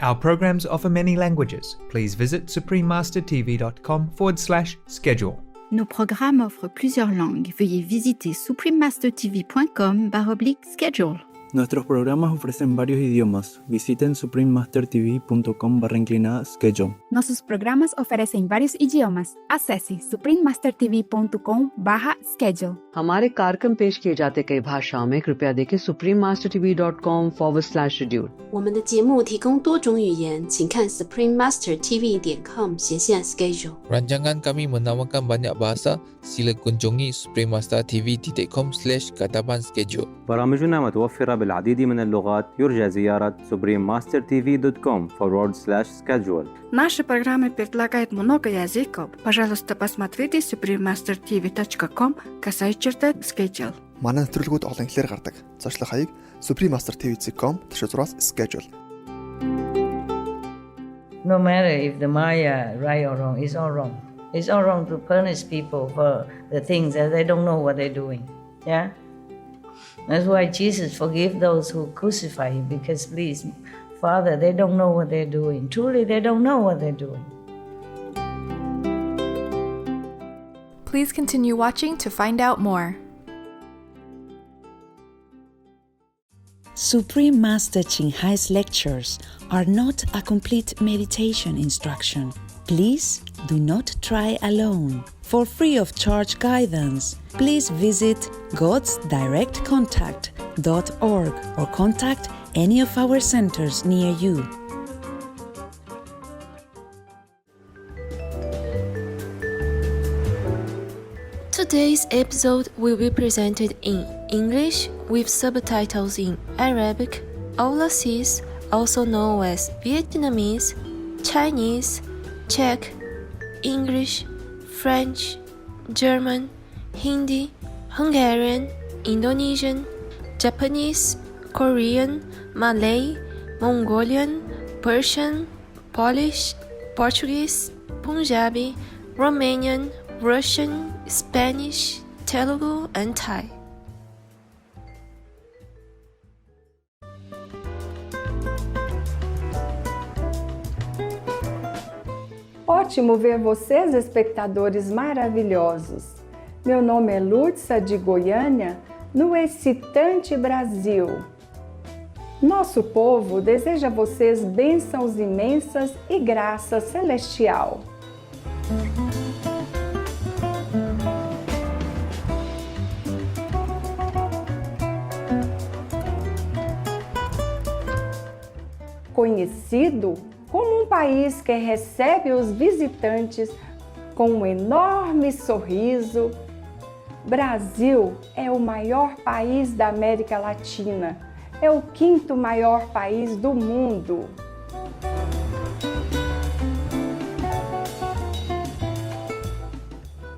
Our programs offer many languages. Please visit suprememastertv.com/schedule. Nos programmes offrent plusieurs langues. Veuillez visiter suprememastertv.com/schedule. Nuestros programas ofrecen varios idiomas. Visiten suprememastertv.com/schedule. Nossos programas oferecem vários idiomas. Acesse suprememastertv.com/schedule. हमारे कार्यक्रम पेश किए जाते कई भाषाओं में कृपया देखें suprememastertv.com/schedule。我们的节目提供多种语言，请看 suprememastertv.com/schedule。 Rancangan kami menawarkan banyak bahasa. Sila kunjungi suprememastertv.com/katapan-schedule. برامجنا متوفرة بالعديد من اللغات. يرجى زيارة suprememastertv.com/schedule. Наши программы предлагают много языков. Пожалуйста, посмотрите suprememastertv.com/schedule. Манай нэвтрүүлгүүд олон хэлээр гардаг. Зочлох хаяг suprememastertv.com/schedule. No matter if the Maya right or wrong, it's all wrong. It's all wrong to punish people for the things that they don't know what they're doing. Yeah? That's why Jesus forgave those who crucify him, because please, Father, they don't know what they're doing. Truly, they don't know what they're doing. Please continue watching to find out more. Supreme Master Ching Hai's lectures are not a complete meditation instruction. Please do not try alone. For free of charge guidance, please visit godsdirectcontact.org or contact any of our centers near you. Today's episode will be presented in English with subtitles in Arabic, Aulacese, also known as Vietnamese, Chinese, Czech, English, French, German, Hindi, Hungarian, Indonesian, Japanese, Korean, Malay, Mongolian, Persian, Polish, Portuguese, Punjabi, Romanian, Russian, Spanish, Telugu, and Thai. Ótimo ver vocês, espectadores maravilhosos. Meu nome é Lúcia de Goiânia, no excitante Brasil. Nosso povo deseja a vocês bênçãos imensas e graça celestial. Conhecido como um país que recebe os visitantes com um enorme sorriso, Brasil é o maior país da América Latina, é o quinto maior país do mundo.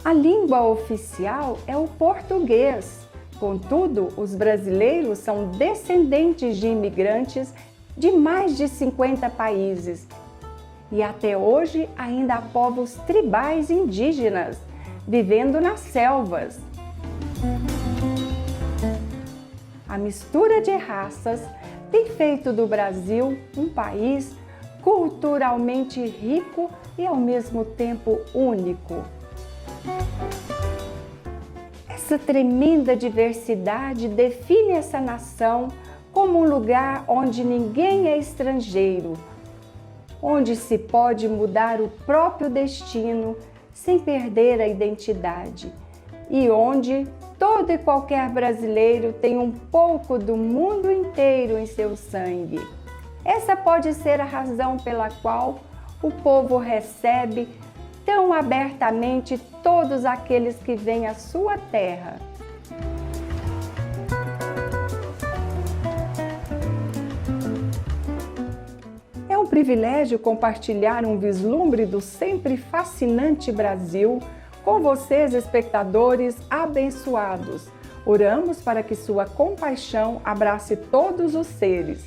A língua oficial é o português. Contudo, os brasileiros são descendentes de imigrantes de mais de 50 países. E até hoje ainda há povos tribais indígenas vivendo nas selvas. A mistura de raças tem feito do Brasil um país culturalmente rico e ao mesmo tempo único. Essa tremenda diversidade define essa nação como um lugar onde ninguém é estrangeiro, onde se pode mudar o próprio destino sem perder a identidade e onde todo e qualquer brasileiro tem um pouco do mundo inteiro em seu sangue. Essa pode ser a razão pela qual o povo recebe tão abertamente todos aqueles que vêm à sua terra. É um privilégio compartilhar um vislumbre do sempre fascinante Brasil com vocês, espectadores abençoados. Oramos para que sua compaixão abrace todos os seres.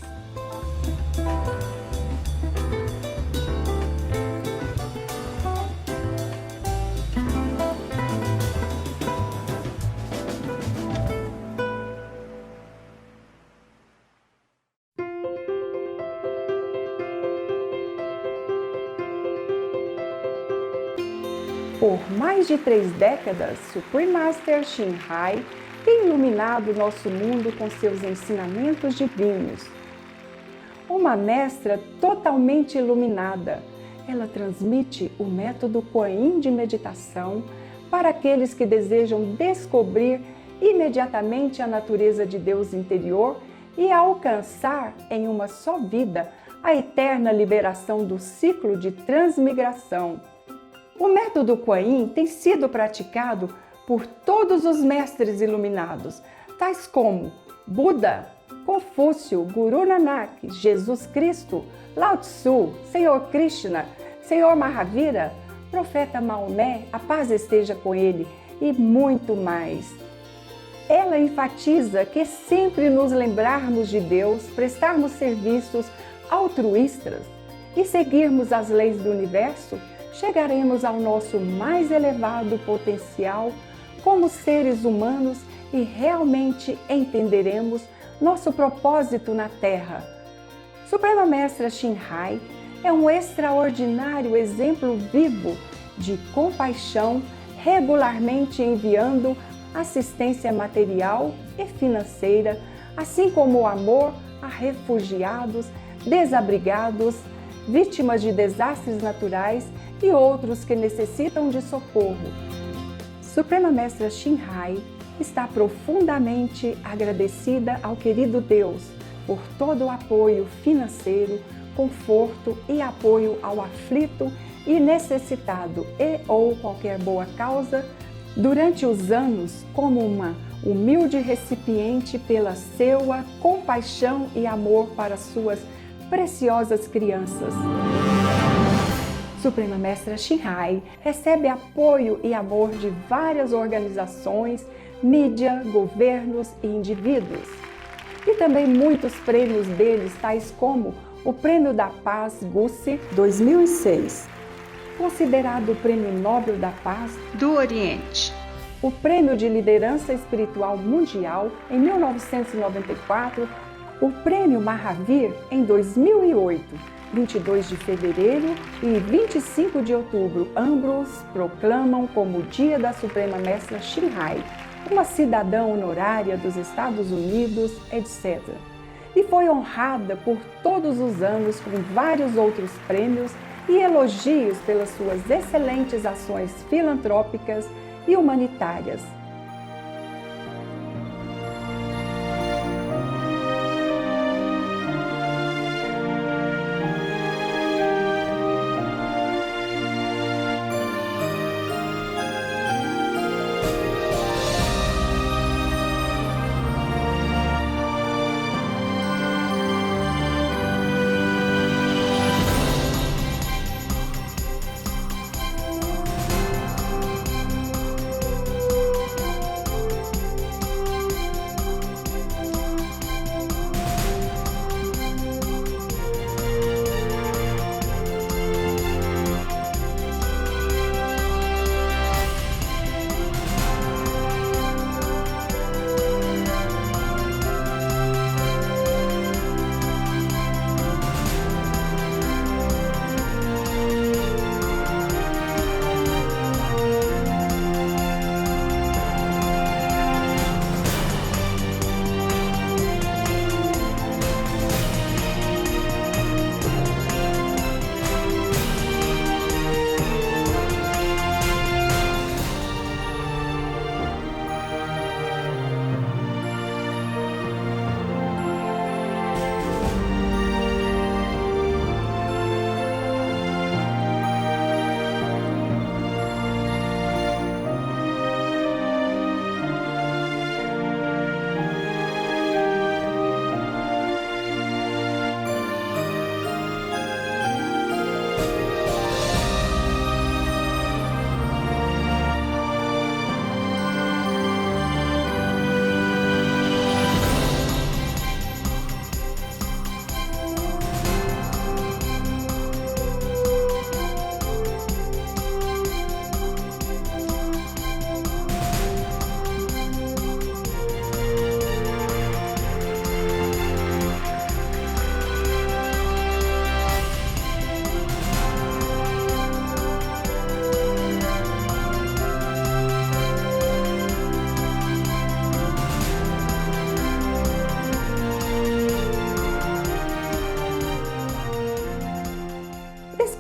Por mais de 3 décadas, Supreme Master Shin Hai tem iluminado nosso mundo com seus ensinamentos divinos. Uma mestra totalmente iluminada, ela transmite o método Kuan Yin de meditação para aqueles que desejam descobrir imediatamente a natureza de Deus interior e alcançar em uma só vida a eterna liberação do ciclo de transmigração. O método Kuan Yin tem sido praticado por todos os mestres iluminados, tais como Buda, Confúcio, Guru Nanak, Jesus Cristo, Lao Tzu, Senhor Krishna, Senhor Mahavira, Profeta Maomé, a paz esteja com ele, e muito mais. Ela enfatiza que sempre nos lembrarmos de Deus, prestarmos serviços altruístas e seguirmos as leis do universo, chegaremos ao nosso mais elevado potencial como seres humanos e realmente entenderemos nosso propósito na Terra. Suprema Mestra Shin Hai é um extraordinário exemplo vivo de compaixão, regularmente enviando assistência material e financeira, assim como o amor a refugiados, desabrigados, vítimas de desastres naturais e outros que necessitam de socorro. Suprema Mestra Shin Hai está profundamente agradecida ao querido Deus por todo o apoio financeiro, conforto e apoio ao aflito e necessitado e ou qualquer boa causa durante os anos como uma humilde recipiente pela seua compaixão e amor para suas preciosas crianças. Suprema Mestra Shin Hai recebe apoio e amor de várias organizações, mídia, governos e indivíduos. E também muitos prêmios deles, tais como o Prêmio da Paz Gussi 2006, considerado o Prêmio Nobel da Paz do Oriente, o Prêmio de Liderança Espiritual Mundial em 1994, o Prêmio Mahavir em 2008, 22 de fevereiro e 25 de outubro, ambos proclamam como o Dia da Suprema Mestra Shin Hai, uma cidadã honorária dos Estados Unidos, etc. E foi honrada por todos os anos com vários outros prêmios e elogios pelas suas excelentes ações filantrópicas e humanitárias.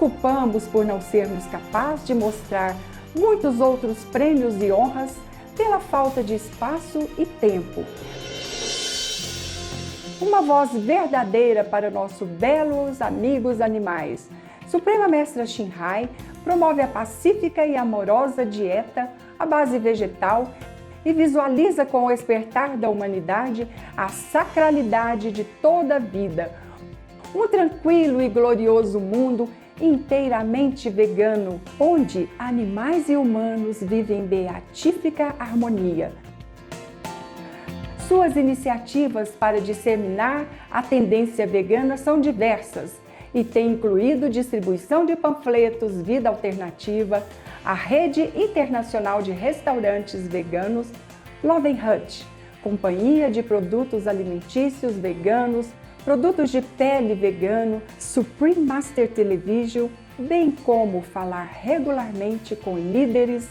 culpamos por não sermos capazes de mostrar muitos outros prêmios e honras pela falta de espaço e tempo. Uma voz verdadeira para nossos belos amigos animais. Suprema Mestra Shin Hai promove a pacífica e amorosa dieta à base vegetal e visualiza com o despertar da humanidade a sacralidade de toda a vida. Um tranquilo e glorioso mundo inteiramente vegano, onde animais e humanos vivem em beatífica harmonia. Suas iniciativas para disseminar a tendência vegana são diversas e têm incluído distribuição de panfletos Vida Alternativa, a Rede Internacional de Restaurantes Veganos, Love & Hut, Companhia de Produtos Alimentícios Veganos, produtos de pele vegano, Supreme Master Television, bem como falar regularmente com líderes,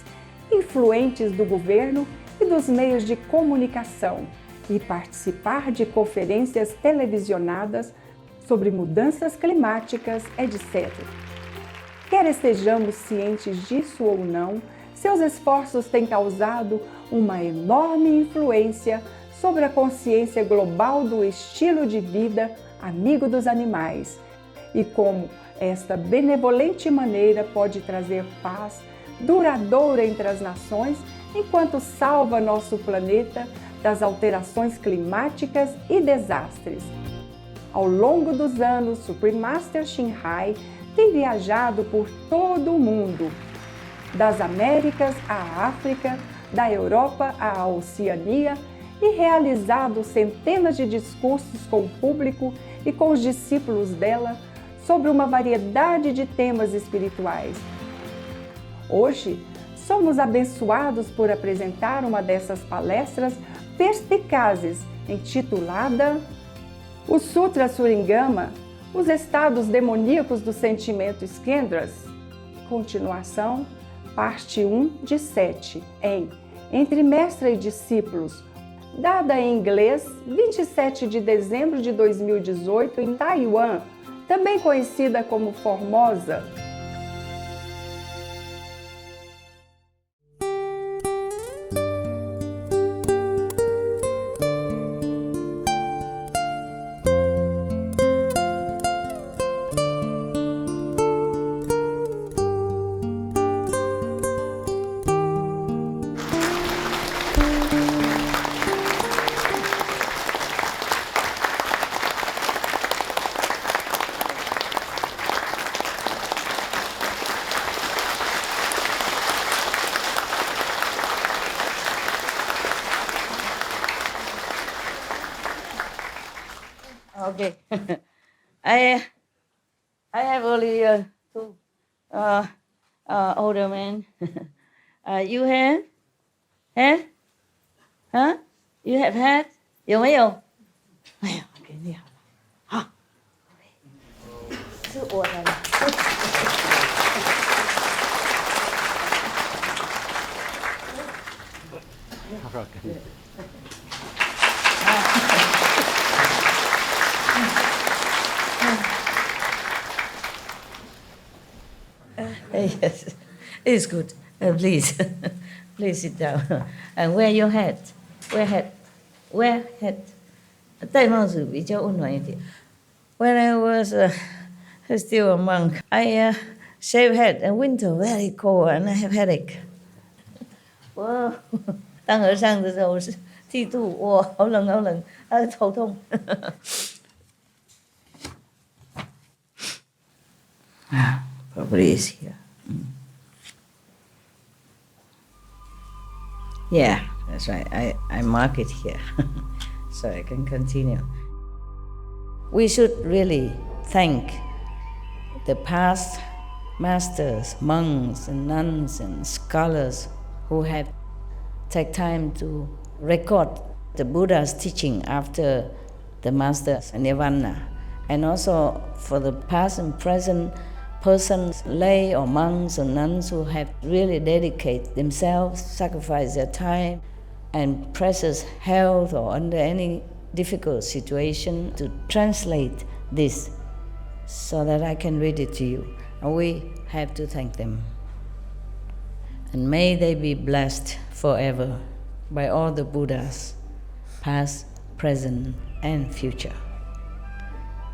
influentes do governo e dos meios de comunicação e participar de conferências televisionadas sobre mudanças climáticas, etc. Quer estejamos cientes disso ou não, seus esforços têm causado uma enorme influência sobre a consciência global do estilo de vida amigo dos animais e como esta benevolente maneira pode trazer paz duradoura entre as nações enquanto salva nosso planeta das alterações climáticas e desastres. Ao longo dos anos, Supreme Master Shin Hai tem viajado por todo o mundo, das Américas à África, da Europa à Oceania, e realizado centenas de discursos com o público e com os discípulos dela sobre uma variedade de temas espirituais. Hoje, somos abençoados por apresentar uma dessas palestras perspicazes, intitulada O Sutra Surangama, os estados demoníacos do sentimento Skendras. Continuação, parte 1 de 7, em Entre Mestre e Discípulos, dada em inglês, 27 de dezembro de 2018 em Taiwan, também conhecida como Formosa. Okay. I have only two older men. You have? Have? Huh? You have had? 有没有？哎呀，给你好了。好，是我的了。Yes, it's good. Please, please sit down and wear your hat. Wear hat. Wear hat. 戴帽子比较温暖一点。When I was still a monk, I shave head in winter, very cold, and I have headache. 我当和尚的时候是剃度，哇，好冷好冷，头痛。Probably is here. Yeah, that's right. I mark it here so I can continue. We should really thank the past masters, monks and nuns and scholars who have taken time to record the Buddha's teaching after the master's nirvana, and also for the past and present persons, lay or monks or nuns who have really dedicated themselves, sacrificed their time and precious health or under any difficult situation to translate this so that I can read it to you. And we have to thank them. And may they be blessed forever by all the Buddhas, past, present, and future.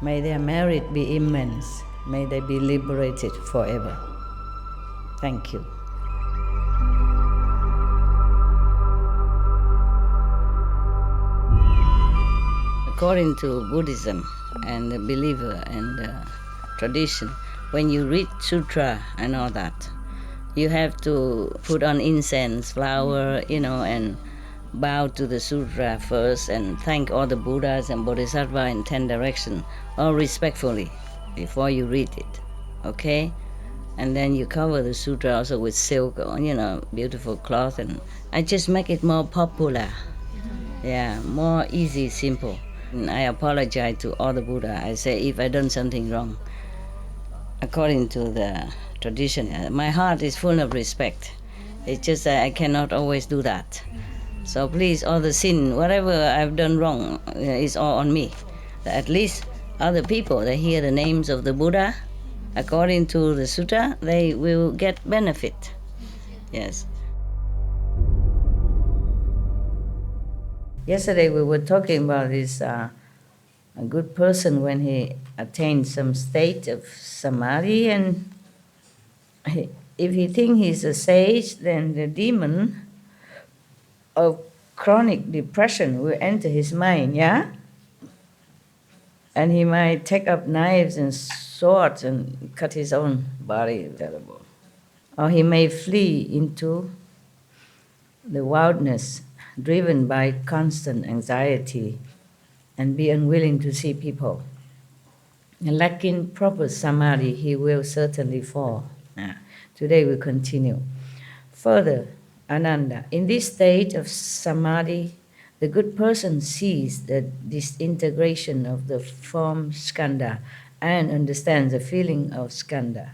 May their merit be immense. May they be liberated forever. Thank you. According to Buddhism and the believer and the tradition, when you read sutra and all that, you have to put on incense, flower, and bow to the sutra first and thank all the Buddhas and Bodhisattva in 10 directions, all respectfully, before you read it, okay? And then you cover the sutra also with silk or, beautiful cloth, and I just make it more popular. Yeah, more easy, simple. And I apologize to all the Buddha. I say if I done something wrong, according to the tradition, my heart is full of respect. It's just that I cannot always do that. So please, all the sin, whatever I've done wrong, is all on me. At least other people, they hear the names of the Buddha, according to the sutta, they will get benefit. Yes. Yesterday we were talking about this a good person when he attains some state of samadhi, and if he thinks he's a sage, then the demon of chronic depression will enter his mind, yeah? And he might take up knives and swords and cut his own body, terrible. Or he may flee into the wildness, driven by constant anxiety and be unwilling to see people. Lacking proper samadhi, he will certainly fall. Today we continue. Further, Ananda, in this state of samadhi, the good person sees the disintegration of the form skandha and understands the feeling of skandha.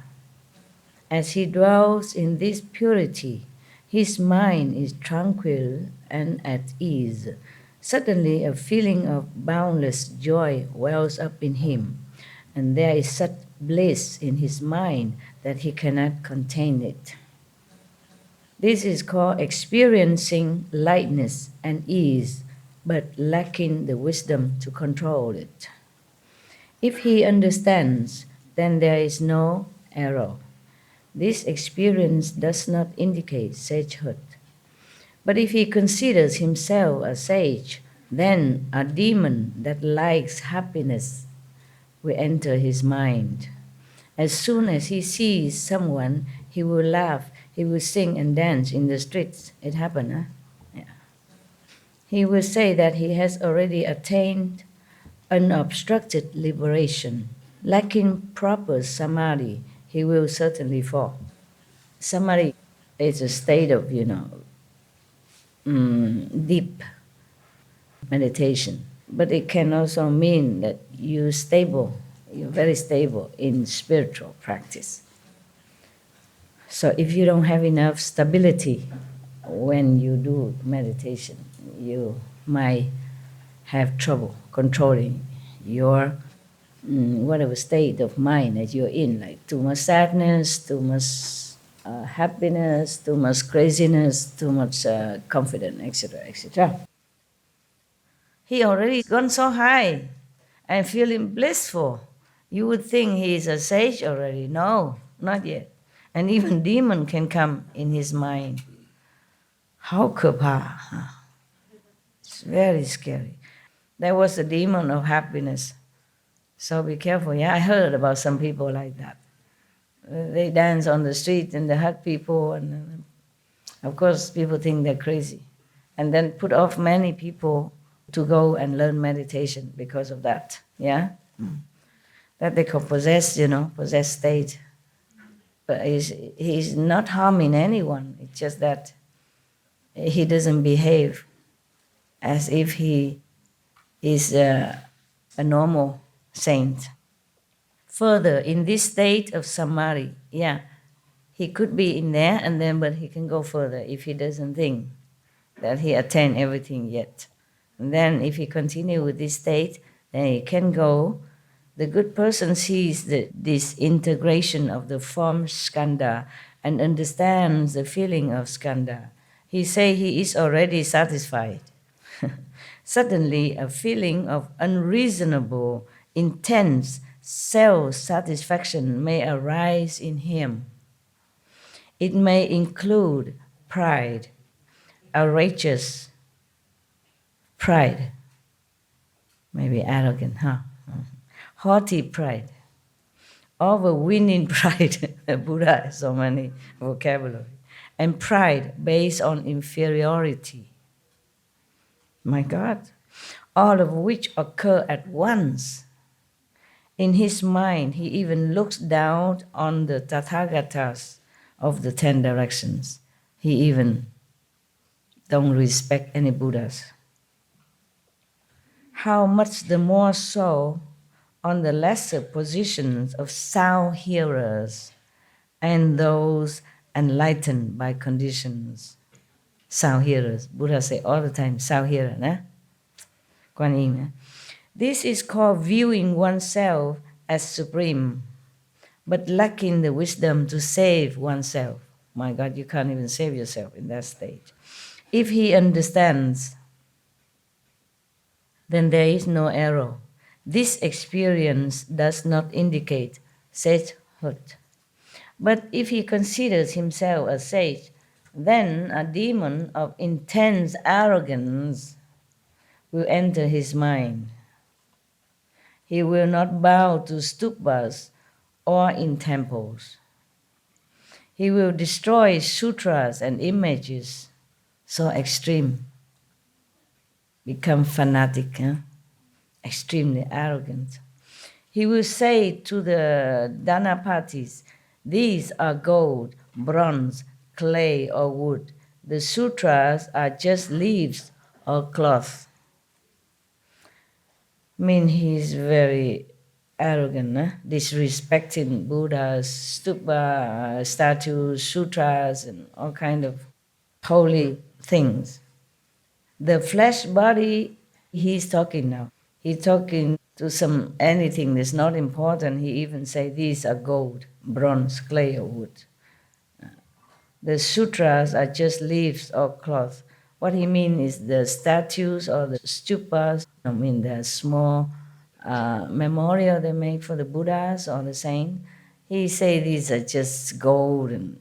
As he dwells in this purity, his mind is tranquil and at ease. Suddenly a feeling of boundless joy wells up in him, and there is such bliss in his mind that he cannot contain it. This is called experiencing lightness and ease, but lacking the wisdom to control it. If he understands, then there is no error. This experience does not indicate sagehood. But if he considers himself a sage, then a demon that likes happiness will enter his mind. As soon as he sees someone, he will laugh, he will sing and dance in the streets. It happened, huh? Yeah. He will say that he has already attained unobstructed liberation. Lacking proper samadhi, he will certainly fall. Samadhi is a state of, deep meditation. But it can also mean that you're very stable in spiritual practice. So if you don't have enough stability when you do meditation, you might have trouble controlling your whatever state of mind that you're in, like too much sadness, too much happiness, too much craziness, too much confidence, etc., etc. He already gone so high and feeling blissful. You would think he is a sage already. No, not yet. And even demon can come in his mind. How kapa? It's very scary. There was a demon of happiness. So be careful. Yeah, I heard about some people like that. They dance on the street and they hug people, and of course people think they're crazy. And then put off many people to go and learn meditation because of that. Yeah? That they call possessed state. But he's not harming anyone. It's just that he doesn't behave as if he is a normal saint. Further, in this state of samadhi, he could be in there but he can go further if he doesn't think that he attained everything yet. And then if he continue with this state, then he can go The good person sees this integration of the form skandha and understands the feeling of skandha. He say he is already satisfied. Suddenly, a feeling of unreasonable, intense self-satisfaction may arise in him. It may include pride, outrageous pride, maybe arrogant, haughty pride, overweening pride. Buddha has so many vocabulary. And pride based on inferiority. My God, all of which occur at once. In his mind, he even looks down on the Tathagatas of the 10 directions. He even don't respect any Buddhas. How much the more so on the lesser positions of sound hearers and those enlightened by conditions. Sound hearers. Buddha say all the time, sound hearer. Kuan Yin. This is called viewing oneself as supreme, but lacking the wisdom to save oneself. My God, you can't even save yourself in that stage. If he understands, then there is no error. This experience does not indicate sagehood. But if he considers himself a sage, then a demon of intense arrogance will enter his mind. He will not bow to stupas or in temples. He will destroy sutras and images so extreme, become fanatic, extremely arrogant. He will say to the Dhanapatis, these are gold, bronze, clay, or wood. The sutras are just leaves or cloth. I mean, he's very arrogant, disrespecting Buddhas, stupa, statues, sutras, and all kind of holy things. The flesh body, he's talking now. He's talking to anything that's not important. He even say these are gold, bronze, clay, or wood. The sutras are just leaves or cloth. What he means is the statues or the stupas, the small memorial they make for the Buddhas or the saint. He say these are just gold and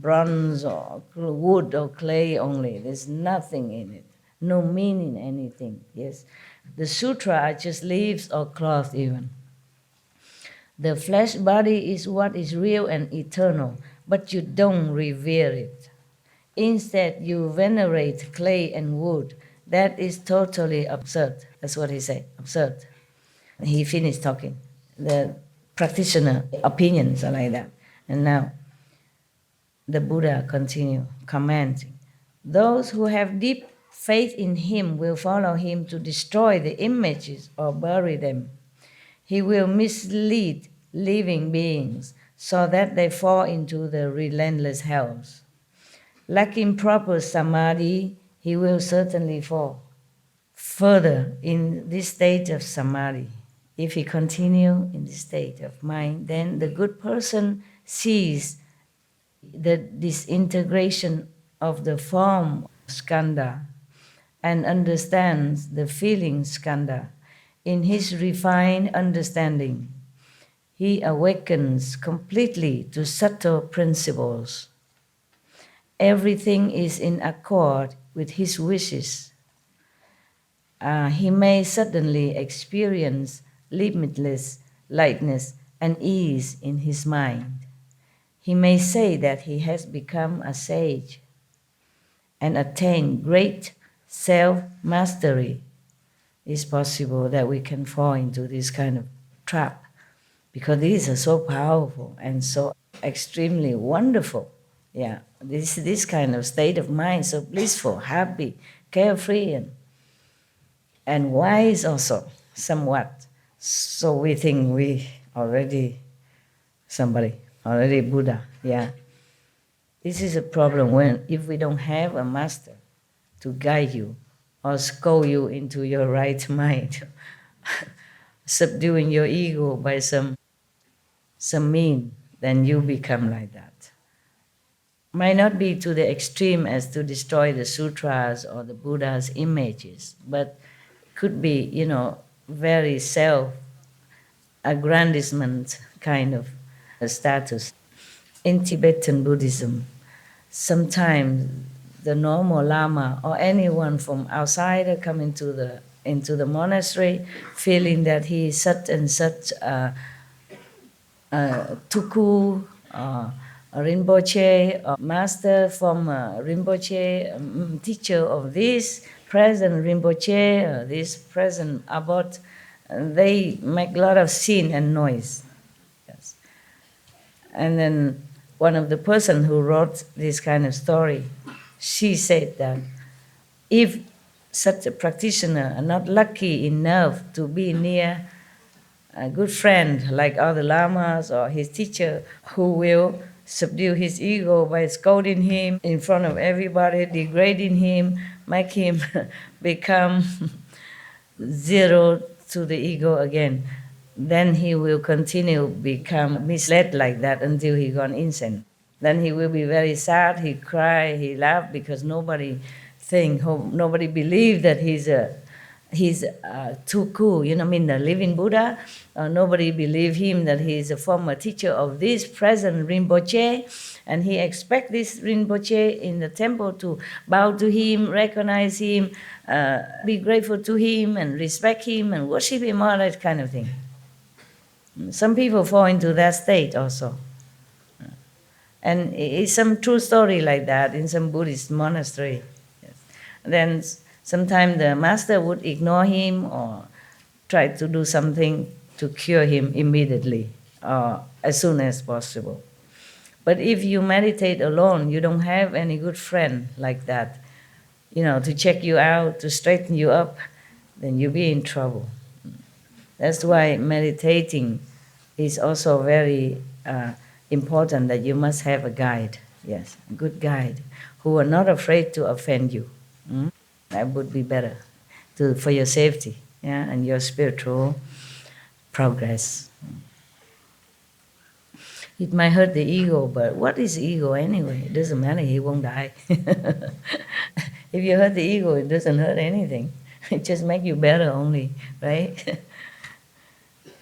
bronze or wood or clay only. There's nothing in it, no meaning anything. Yes, the sutra are just leaves or cloth even. The flesh body is what is real and eternal, but you don't revere it. Instead, you venerate clay and wood. That is totally absurd. That's what he said, absurd. He finished talking. The practitioner opinions are like that. And now, the Buddha continue commenting. Those who have deep faith in him will follow him to destroy the images or bury them. He will mislead living beings so that they fall into the relentless hells. Lacking proper samadhi, he will certainly fall further in this state of samadhi. If he continue in this state of mind, then the good person sees the disintegration of the form skandha and understands the feeling skandha. In his refined understanding, he awakens completely to subtle principles. Everything is in accord with his wishes. He may suddenly experience limitless lightness and ease in his mind. He may say that he has become a sage and attained great self-mastery. It's possible that we can fall into this kind of trap because these are so powerful and so extremely wonderful. Yeah, this kind of state of mind, so blissful, happy, carefree, and wise also, somewhat. So we think we already Buddha, yeah. This is a problem if we don't have a master to guide you or scold you into your right mind. subduing your ego by some mean, then you become like that. Might not be to the extreme as to destroy the sutras or the Buddha's images, but could be, very self-aggrandizement kind of status. In Tibetan Buddhism, sometimes the normal Lama or anyone from outside come into the monastery feeling that he is such and such Tuku, a Rinpoche, a master from Rinpoche, teacher of this present Rinpoche, this present abbot. They make a lot of scene and noise. Yes. And then one of the person who wrote this kind of story, she said that if such a practitioner are not lucky enough to be near a good friend like other lamas or his teacher who will subdue his ego by scolding him in front of everybody, degrading him, make him become zero to the ego again, then he will continue become misled like that until he gone insane. Then he will be very sad, he cry, he laugh because nobody believe that he's too cool, the living Buddha. Nobody believe him that he is a former teacher of this present Rinpoche, and he expect this Rinpoche in the temple to bow to him, recognize him, be grateful to him, and respect him, and worship him, all that kind of thing. Some people fall into that state also. And it's some true story like that in some Buddhist monastery. Yes. Then sometimes the master would ignore him or try to do something to cure him immediately or as soon as possible. But if you meditate alone, you don't have any good friend like that, to check you out, to straighten you up, then you'll be in trouble. That's why meditating is also very important, that you must have a guide, yes, a good guide, who are not afraid to offend you. That would be better for your safety, and your spiritual progress. It might hurt the ego, but what is ego anyway? It doesn't matter, he won't die. If you hurt the ego, it doesn't hurt anything. It just makes you better only, right?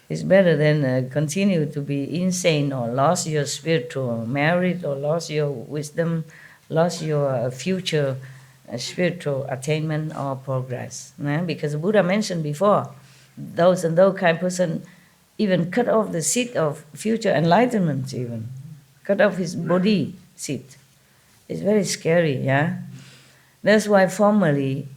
It's better than continue to be insane or lost your spiritual merit or lost your wisdom, lost your future spiritual attainment or progress. Because the Buddha mentioned before, those kind of person even cut off the seed of future enlightenment, even cut off his body seed. It's very scary, yeah. That's why formerly,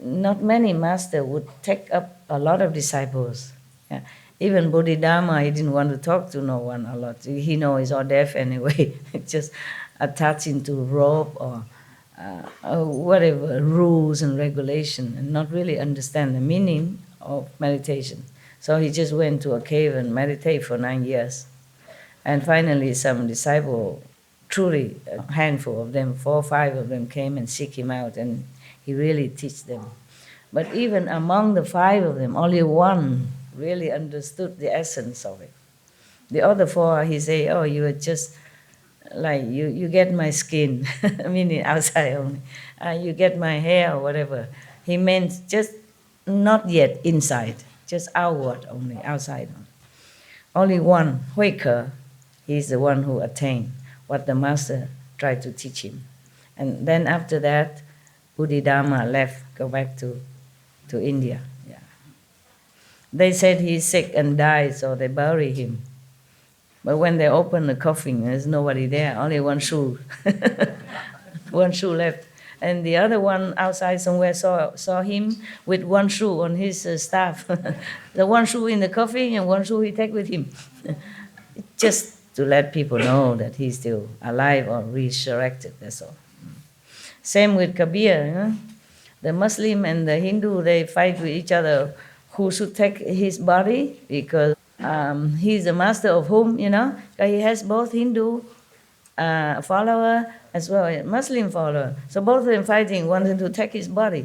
not many masters would take up a lot of disciples. Yeah. Even Bodhidharma, he didn't want to talk to no one a lot. He knows he's all deaf anyway. Just attaching to rope or whatever rules and regulation, and not really understand the meaning of meditation. So he just went to a cave and meditate for 9 years. And finally some disciple, truly a handful of them, 4 or 5 of them came and seek him out, and he really teach them. But even among the 5 of them, only 1 really understood the essence of it. The other 4, he say, oh, you are just like, you get my skin, meaning outside only. You get my hair or whatever. He meant just not yet inside, just outward only, outside only. Only 1, Huike, he's the one who attained what the master tried to teach him. And then after that, Bodhidharma left, go back to India. Yeah. They said he's sick and died, so they bury him. But when they open the coffin, there's nobody there, only 1 shoe. 1 shoe left. And the other one outside somewhere saw him with 1 shoe on his staff. The 1 shoe in the coffin and 1 shoe he take with him. Just to let people know that he's still alive or resurrected, that's all. Same with Kabir. The Muslim and the Hindu, they fight with each other who should take his body, because he's the master of whom, he has both Hindu follower as well as Muslim follower. So both of them fighting, wanting to take his body.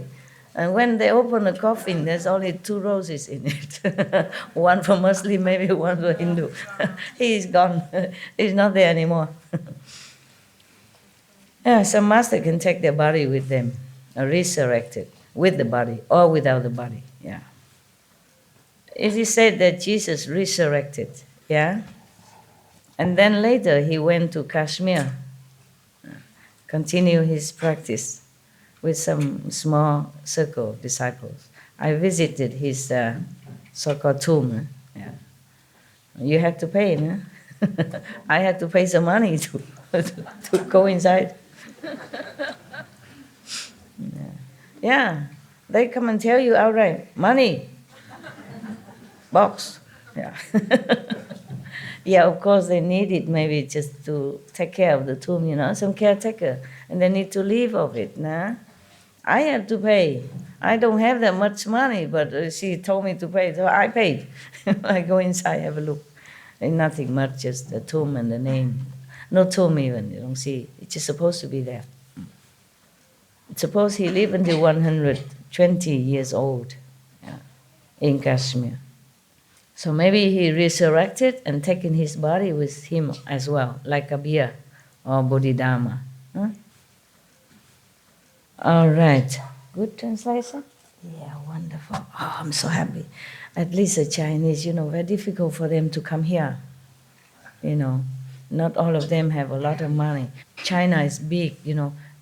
And when they open the coffin, there's only 2 roses in it. One for Muslim, maybe one for Hindu. He's gone. He's not there anymore. Yeah, some master can take their body with them, or resurrect it with the body or without the body. Yeah. It is said that Jesus resurrected. Yeah. And then later he went to Kashmir, continue his practice with some small circle of disciples. I visited his so-called tomb. Yeah. You had to pay, no? I had to pay some money to go inside. Yeah, they come and tell you outright, money, box. Yeah. Yeah, of course they need it maybe just to take care of the tomb, some caretaker, and they need to live of it, nah? I have to pay. I don't have that much money, but she told me to pay, so I paid. I go inside, have a look. Ain't nothing much, just the tomb and the name. No tomb even, you don't see. It's just supposed to be there. Suppose he lived until 120 years old, yeah, in Kashmir. So maybe he resurrected and taken his body with him as well, like Kabir or Bodhidharma. Huh? All right. Good translation? Yeah, wonderful. Oh, I'm so happy. At least the Chinese, very difficult for them to come here. Not all of them have a lot of money. China is big,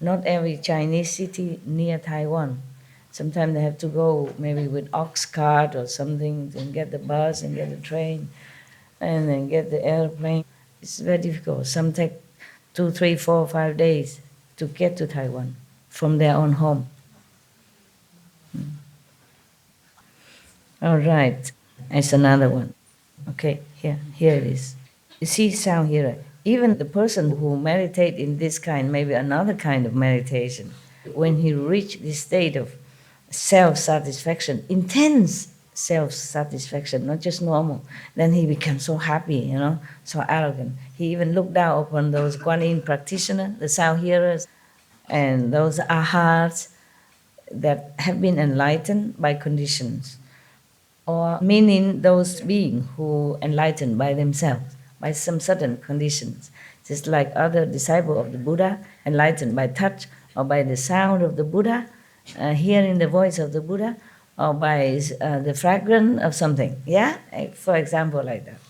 not every Chinese city near Taiwan. Sometimes they have to go maybe with ox cart or something and get the bus and get the train and then get the airplane. It's very difficult. Some take 2, 3, 4, 5 days to get to Taiwan from their own home. All right, it's another one. Okay, here it is. You see sound here. Even the person who meditate in this kind, maybe another kind of meditation, when he reach this state of self-satisfaction, intense self-satisfaction, not just normal, then he becomes so happy, so arrogant. He even looked down upon those Kuan Yin practitioners, the sound hearers, and those ahats that have been enlightened by conditions, or meaning those beings who enlightened by themselves, by some certain conditions, just like other disciples of the Buddha, enlightened by touch or by the sound of the Buddha, hearing the voice of the Buddha, or by the fragrance of something, yeah? For example, like that.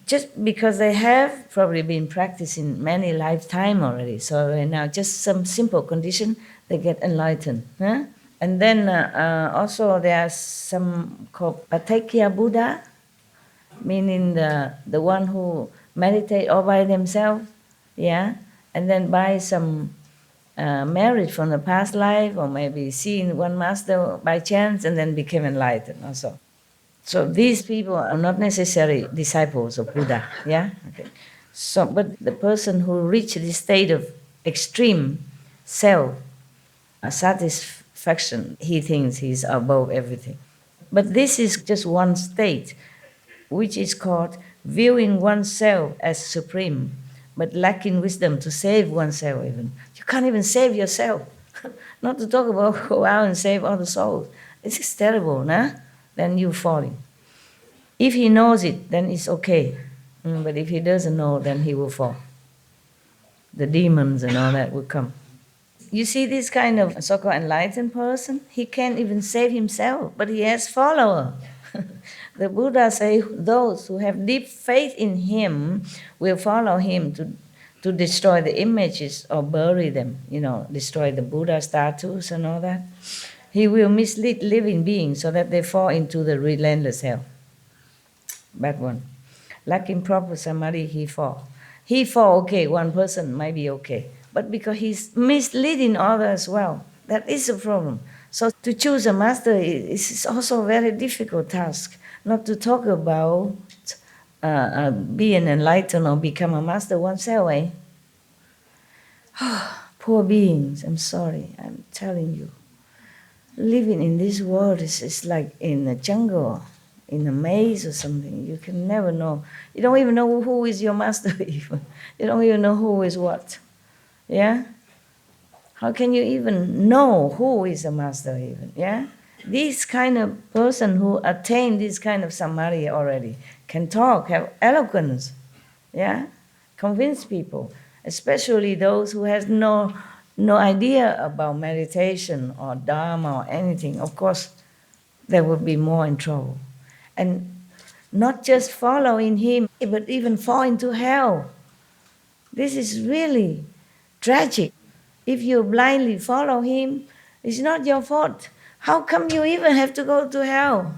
Just because they have probably been practicing many lifetimes already, so right now just some simple condition, they get enlightened. Huh? And then also there are some called Patekya Buddha, meaning the one who meditate all by themselves, yeah? And then by some marriage from the past life, or maybe seeing one master by chance and then became enlightened also. So these people are not necessarily disciples of Buddha, yeah? Okay. So, but the person who reached this state of extreme self-satisfaction, he thinks he's above everything. But this is just one state, which is called viewing oneself as supreme, but lacking wisdom to save oneself even. You can't even save yourself. Not to talk about go out and save other souls. This is terrible, nah? Then you're falling. If he knows it, then it's okay. But if he doesn't know, then he will fall. The demons and all that will come. You see this kind of so-called enlightened person, he can't even save himself, but he has followers. The Buddha says those who have deep faith in him will follow him to destroy the images or bury them, destroy the Buddha statues and all that. He will mislead living beings so that they fall into the relentless hell. Bad one. Lacking proper samadhi, he fall. He fall, okay, one person might be okay. But because he's misleading others as well, that is a problem. So to choose a master is also a very difficult task. Not to talk about being enlightened or become a master oneself, eh? Poor beings, I'm sorry, I'm telling you. Living in this world is like in a jungle, in a maze or something. You can never know. You don't even know who is your master even. You don't even know who is what. Yeah? How can you even know who is a master even, yeah? This kind of person who attained this kind of samadhi already can talk, have eloquence, yeah? Convince people, especially those who has no idea about meditation or dharma or anything. Of course, they would be more in trouble. And not just following him, but even fall into hell. This is really tragic. If you blindly follow him, it's not your fault. How come you even have to go to hell?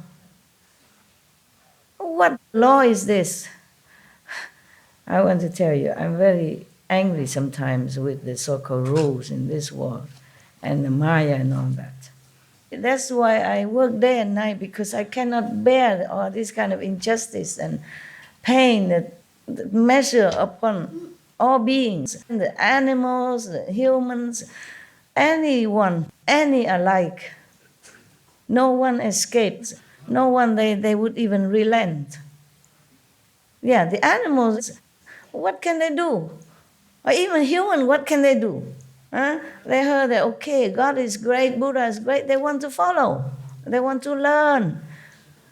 What law is this? I want to tell you, I'm very angry sometimes with the so-called rules in this world and the Maya and all that. That's why I work day and night, because I cannot bear all this kind of injustice and pain that measure upon all beings, the animals, the humans, anyone, any alike. No one escapes. No one they would even relent. Yeah, the animals, what can they do? Or even human, what can they do? Huh? They heard that, okay, God is great, Buddha is great. They want to follow. They want to learn.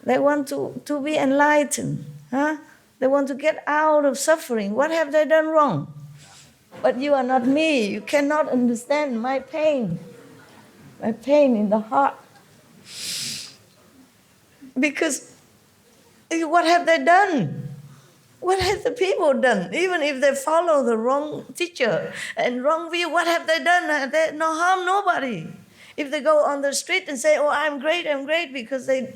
They want to be enlightened. Huh? They want to get out of suffering. What have they done wrong? But you are not me. You cannot understand my pain in the heart. Because what have they done? What have the people done? Even if they follow the wrong teacher and wrong view, what have they done? They no harm nobody. If they go on the street and say, oh, I'm great, because they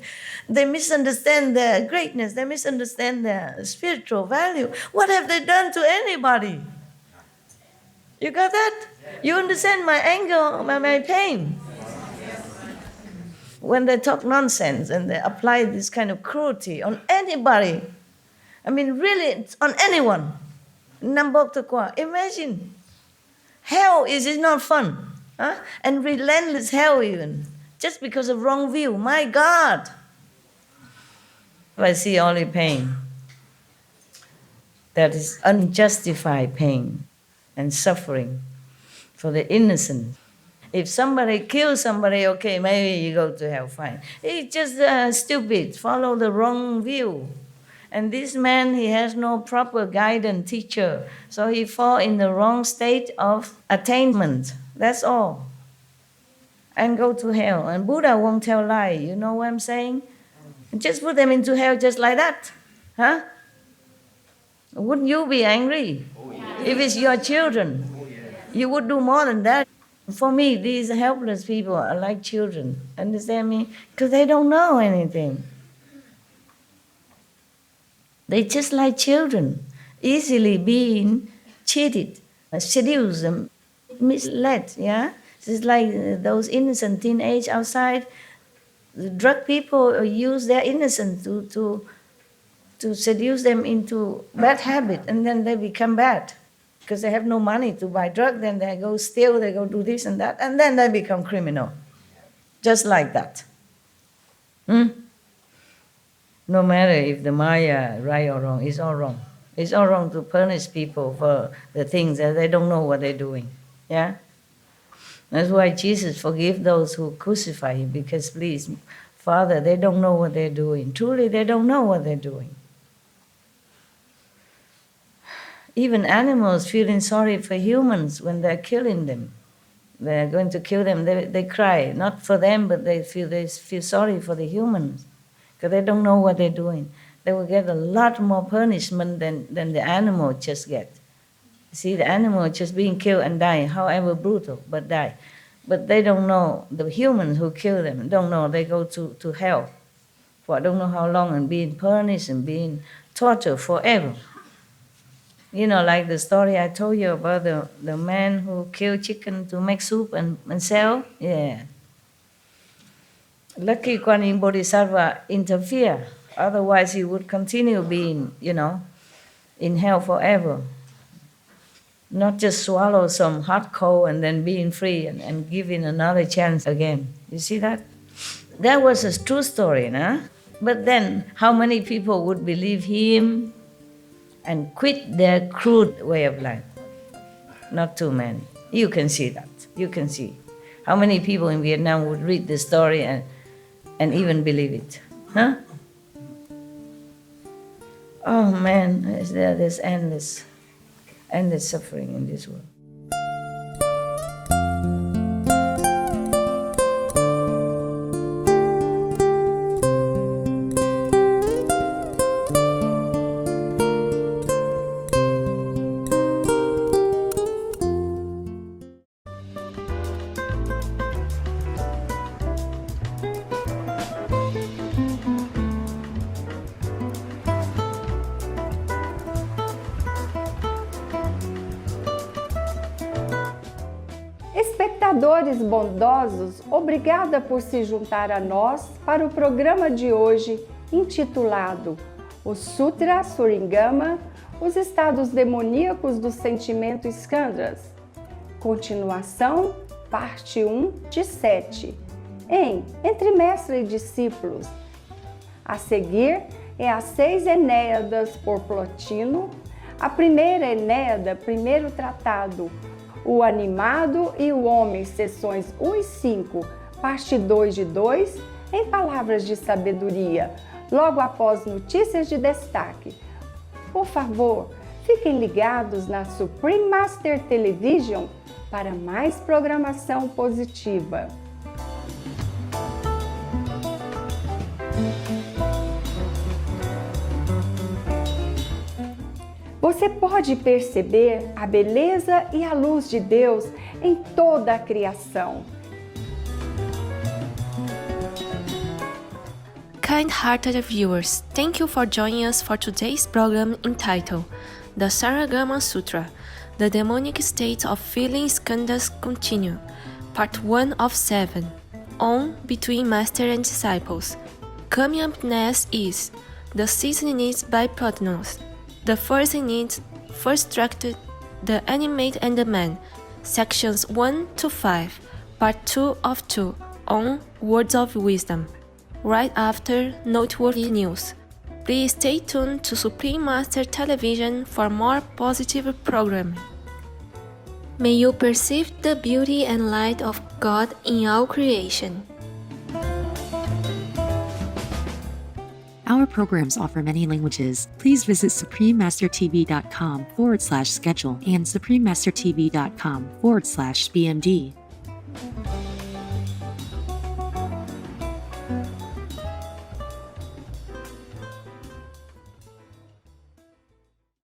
misunderstand their greatness, they misunderstand their spiritual value. What have they done to anybody? You got that? You understand my anger, my pain? When they talk nonsense and they apply this kind of cruelty on anybody, I mean, really, on anyone. Imagine. Hell is not fun. Huh? And relentless hell even. Just because of wrong view. My God. I see only pain. That is unjustified pain and suffering for the innocent. If somebody kills somebody, okay, maybe you go to hell, fine. It's just stupid, follow the wrong view. And this man, he has no proper guidance, teacher. So he fall in the wrong state of attainment. That's all. And go to hell. And Buddha won't tell lie. You know what I'm saying? Just put them into hell just like that. Huh? Wouldn't you be angry? If it's your children, you would do more than that. For me, these helpless people are like children. Understand me? Because they don't know anything. They just like children, easily being cheated, seduced, misled, yeah? It's like those innocent teenage outside. The drug people use their innocence to seduce them into bad habit, and then they become bad. Because they have no money to buy drugs, then they go steal, they go do this and that, and then they become criminal. Just like that. No matter if the Maya, right or wrong, it's all wrong. It's all wrong to punish people for the things that they don't know what they're doing. Yeah? That's why Jesus forgive those who crucify him, because please, Father, they don't know what they're doing. Truly, they don't know what they're doing. Even animals feeling sorry for humans when they're killing them. They're going to kill them, they cry. Not for them, but they feel sorry for the humans. Because they don't know what they're doing. They will get a lot more punishment than the animal just get. See, the animal just being killed and dying, however brutal, but die. But they don't know, the humans who kill them don't know, they go to hell for I don't know how long and being punished and being tortured forever. You know, like the story I told you about the man who killed chicken to make soup and sell? Yeah. Lucky Kuan Yin Bodhisattva interfere. Otherwise, he would continue being, in hell forever. Not just swallow some hot coal and then being free and giving another chance again. You see that? That was a true story, nah? But then, how many people would believe him and quit their crude way of life? Not too many. You can see that. You can see. How many people in Vietnam would read this story and even believe it? Huh? Oh man, there's endless suffering in this world. Espectadores bondosos, obrigada por se juntar a nós para o programa de hoje intitulado O Sutra Surangama, os estados demoníacos do sentimento skandhas. Continuação, parte 1 de 7, Entre Mestre e Discípulos. A seguir é as 6 Enéadas por Plotino, a primeira Enéada, primeiro tratado, O Animado e o Homem, sessões 1 e 5, parte 2 de 2, em palavras de sabedoria, logo após notícias de destaque. Por favor, fiquem ligados na Supreme Master Television para mais programação positiva. Você pode perceber a beleza e a luz de Deus em toda a criação. Kind-hearted viewers, thank you for joining us for today's program entitled The Surangama Sutra, The Demonic State of Feeling Skandhas Continue, Part 1 of 7, on Between Master and Disciples. Coming up next is The 6 Needs by Plotnos. The first need, first tracted, The Animate and the Man, sections 1 to 5, part 2 of 2, on Words of Wisdom. Right after noteworthy news. Please stay tuned to Supreme Master Television for more positive programming. May you perceive the beauty and light of God in all creation. Our programs offer many languages. Please visit suprememastertv.com/schedule and suprememastertv.com/BMD.